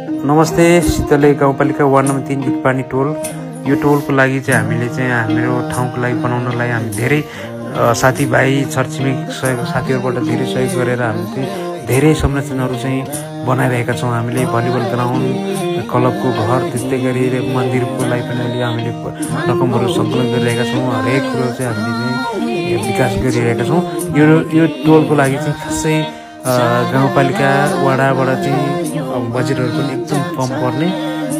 नमस्ते शीतले गाउँपालिका ward number 3 गितपानी टोल। यो टोलको लागि चाहिँ हामीले चाहिँ हाम्रो ठाउँको लागि बनाउनलाई हामी धेरै साथीभाइ छरछिमेक सहयोग साथीहरूबाट धेरै सहयोग गरेर हामीले धेरै संरचनाहरू चाहिँ बनाइरहेका छौँ। हामीले भलिबल ग्राउन्ड, क्लबको घर, त्यस्तै गरी मन्दिरको लागि पनि अहिले हामीले रकमहरू सङ्कलन गरिरहेका छौँ। हरेक कुरो चाहिँ हामीले चाहिँ विकास गरिरहेका छौँ। यो टोलको लागि चाहिँ खासै गाउँपालिका वडाबाट चाहिँ बजेटहरू पनि एकदम कम पर्ने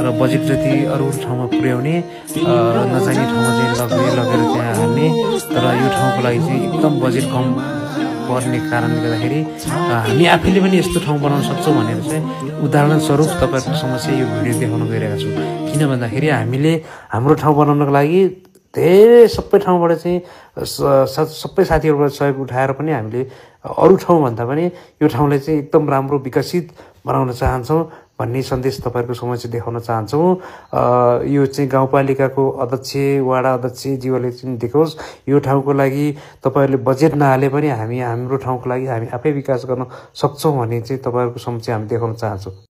र बजेट जति अरू ठाउँमा पुर्याउने नचाहिने ठाउँमा चाहिँ लगेर त्यहाँ हाल्ने, तर यो ठाउँको लागि चाहिँ एकदम बजेट कम पर्ने कारणले गर्दाखेरि हामी आफैले पनि यस्तो ठाउँ बनाउन सक्छौँ भनेर चाहिँ उदाहरण स्वरूप तपाईँहरूको समस्या यो भिडियो देखाउन गइरहेका छौँ। किन भन्दाखेरि हामीले हाम्रो ठाउँ बनाउनको लागि धेरै सबै ठाउँबाट चाहिँ सबै साथीहरूबाट सहयोग उठाएर पनि हामीले अरू ठाउँभन्दा पनि यो ठाउँलाई चाहिँ एकदम राम्रो विकसित बनाउन चाहन्छौँ भन्ने सन्देश तपाईँहरूको समक्ष देखाउन चाहन्छौँ। यो चाहिँ गाउँपालिकाको अध्यक्ष, वडा अध्यक्षज्यूले चाहिँ देखोस् यो ठाउँको लागि तपाईँहरूले बजेट नहाले पनि हामी हाम्रो ठाउँको लागि हामी आफै विकास गर्न सक्छौँ भन्ने चाहिँ तपाईँहरूको समक्ष हामी देखाउन चाहन्छौँ।